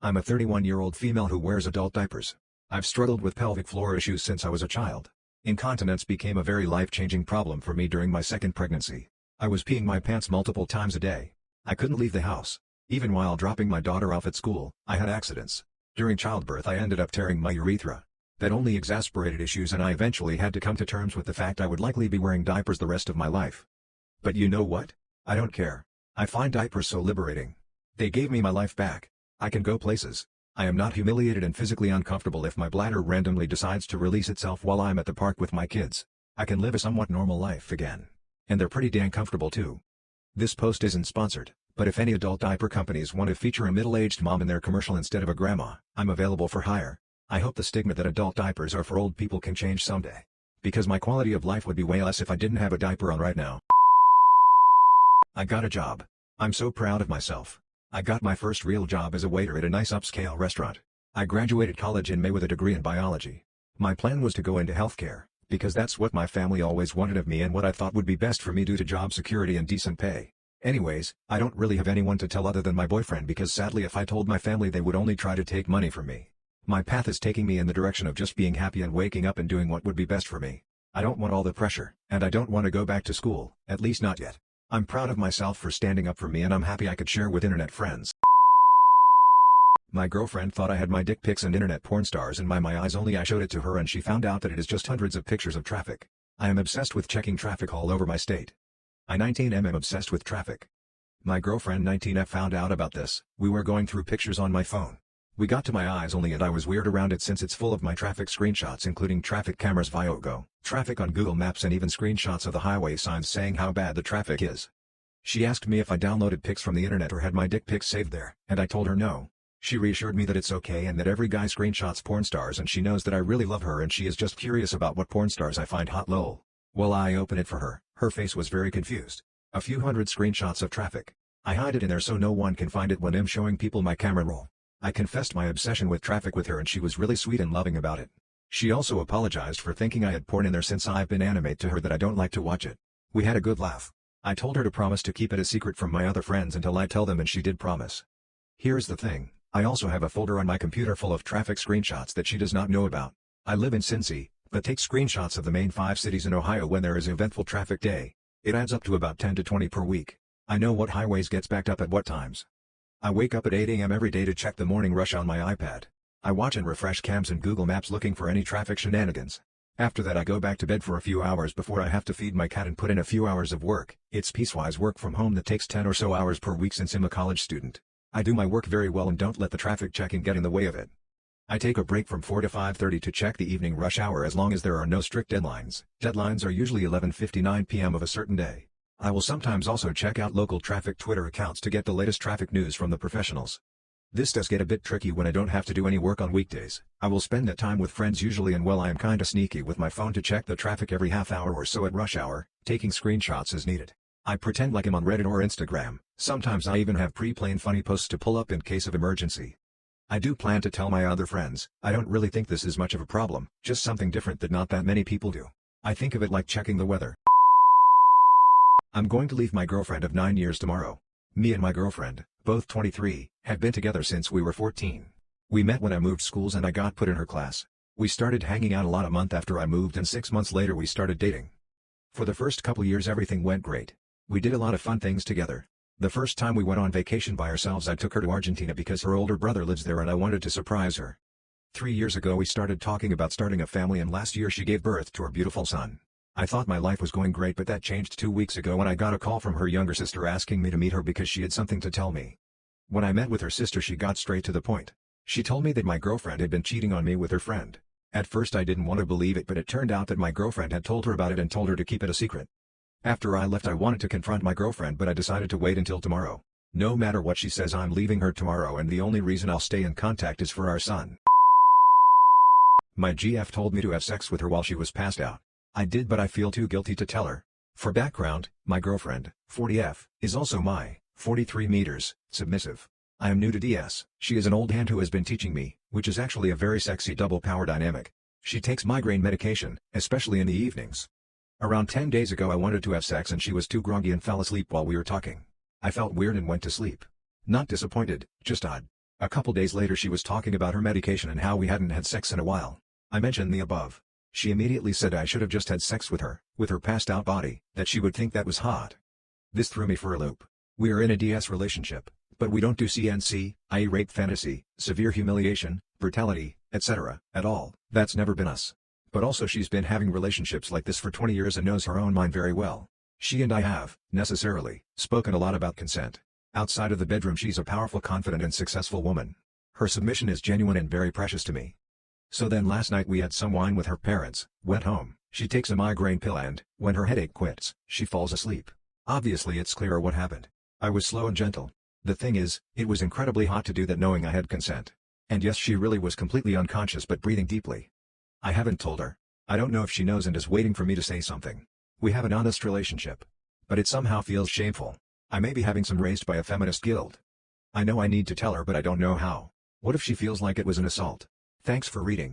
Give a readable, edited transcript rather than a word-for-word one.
I'm a 31-year-old female who wears adult diapers. I've struggled with pelvic floor issues since I was a child. Incontinence became a very life-changing problem for me during my second pregnancy. I was peeing my pants multiple times a day. I couldn't leave the house. Even while dropping my daughter off at school, I had accidents. During childbirth I ended up tearing my urethra. That only exacerbated issues, and I eventually had to come to terms with the fact I would likely be wearing diapers the rest of my life. But you know what? I don't care. I find diapers so liberating. They gave me my life back. I can go places. I am not humiliated and physically uncomfortable if my bladder randomly decides to release itself while I'm at the park with my kids. I can live a somewhat normal life again. And they're pretty dang comfortable too. This post isn't sponsored, but if any adult diaper companies want to feature a middle-aged mom in their commercial instead of a grandma, I'm available for hire. I hope the stigma that adult diapers are for old people can change someday. Because my quality of life would be way less if I didn't have a diaper on right now. I got a job. I'm so proud of myself. I got my first real job as a waiter at a nice upscale restaurant. I graduated college in May with a degree in biology. My plan was to go into healthcare, because that's what my family always wanted of me and what I thought would be best for me due to job security and decent pay. Anyways, I don't really have anyone to tell other than my boyfriend, because sadly if I told my family they would only try to take money from me. My path is taking me in the direction of just being happy and waking up and doing what would be best for me. I don't want all the pressure, and I don't want to go back to school, at least not yet. I'm proud of myself for standing up for me, and I'm happy I could share with internet friends. My girlfriend thought I had my dick pics and internet porn stars in my eyes, only I showed it to her and she found out that it is just hundreds of pictures of traffic. I am obsessed with checking traffic all over my state. I 19M am obsessed with traffic. My girlfriend 19F found out about this. We were going through pictures on my phone. We got to my eyes only and I was weird around it since it's full of my traffic screenshots, including traffic cameras via Go, traffic on Google Maps, and even screenshots of the highway signs saying how bad the traffic is. She asked me if I downloaded pics from the internet or had my dick pics saved there, and I told her no. She reassured me that it's okay and that every guy screenshots porn stars, and she knows that I really love her and she is just curious about what porn stars I find hot, lol. Well, I open it for her. Her face was very confused. A few hundred screenshots of traffic. I hide it in there so no one can find it when I'm showing people my camera roll. I confessed my obsession with traffic with her and she was really sweet and loving about it. She also apologized for thinking I had porn in there since I've been animate to her that I don't like to watch it. We had a good laugh. I told her to promise to keep it a secret from my other friends until I tell them, and she did promise. Here's the thing, I also have a folder on my computer full of traffic screenshots that she does not know about. I live in Cincy, but take screenshots of the main 5 cities in Ohio when there is an eventful traffic day. It adds up to about 10 to 20 per week. I know what highways gets backed up at what times. I wake up at 8 a.m. every day to check the morning rush on my iPad. I watch and refresh cams and Google Maps looking for any traffic shenanigans. After that I go back to bed for a few hours before I have to feed my cat and put in a few hours of work. It's piecewise work from home that takes 10 or so hours per week since I'm a college student. I do my work very well and don't let the traffic checking get in the way of it. I take a break from 4 to 5:30 to check the evening rush hour as long as there are no strict deadlines. Deadlines are usually 11:59 p.m. of a certain day. I will sometimes also check out local traffic Twitter accounts to get the latest traffic news from the professionals. This does get a bit tricky when I don't have to do any work on weekdays. I will spend that time with friends usually, and well, I am kinda sneaky with my phone to check the traffic every half hour or so at rush hour, taking screenshots as needed. I pretend like I'm on Reddit or Instagram. Sometimes I even have pre-planned funny posts to pull up in case of emergency. I do plan to tell my other friends. I don't really think this is much of a problem, just something different that not that many people do. I think of it like checking the weather. I'm going to leave my girlfriend of 9 years tomorrow. Me and my girlfriend, both 23, have been together since we were 14. We met when I moved schools and I got put in her class. We started hanging out a lot a month after I moved, and 6 months later we started dating. For the first couple years everything went great. We did a lot of fun things together. The first time we went on vacation by ourselves I took her to Argentina because her older brother lives there and I wanted to surprise her. 3 years ago we started talking about starting a family, and last year she gave birth to our beautiful son. I thought my life was going great, but that changed 2 weeks ago when I got a call from her younger sister asking me to meet her because she had something to tell me. When I met with her sister she got straight to the point. She told me that my girlfriend had been cheating on me with her friend. At first I didn't want to believe it, but it turned out that my girlfriend had told her about it and told her to keep it a secret. After I left I wanted to confront my girlfriend, but I decided to wait until tomorrow. No matter what she says, I'm leaving her tomorrow, and the only reason I'll stay in contact is for our son. My GF told me to have sex with her while she was passed out. I did, but I feel too guilty to tell her. For background, my girlfriend, 40F, is also my 43 meters submissive. I am new to DS. She is an old hand who has been teaching me, which is actually a very sexy double power dynamic. She takes migraine medication, especially in the evenings. Around 10 days ago I wanted to have sex and she was too groggy and fell asleep while we were talking. I felt weird and went to sleep. Not disappointed, just odd. A couple days later she was talking about her medication and how we hadn't had sex in a while. I mentioned the above. She immediately said I should have just had sex with her passed out body, that she would think that was hot. This threw me for a loop. We are in a DS relationship, but we don't do CNC, i.e. rape fantasy, severe humiliation, brutality, etc., at all. That's never been us. But also she's been having relationships like this for 20 years and knows her own mind very well. She and I have, necessarily, spoken a lot about consent. Outside of the bedroom she's a powerful, confident and successful woman. Her submission is genuine and very precious to me. So then last night we had some wine with her parents, went home, she takes a migraine pill and, when her headache quits, she falls asleep. Obviously it's clearer what happened. I was slow and gentle. The thing is, it was incredibly hot to do that knowing I had consent. And yes, she really was completely unconscious but breathing deeply. I haven't told her. I don't know if she knows and is waiting for me to say something. We have an honest relationship. But it somehow feels shameful. I may be having some raised by a feminist guild. I know I need to tell her but I don't know how. What if she feels like it was an assault? Thanks for reading.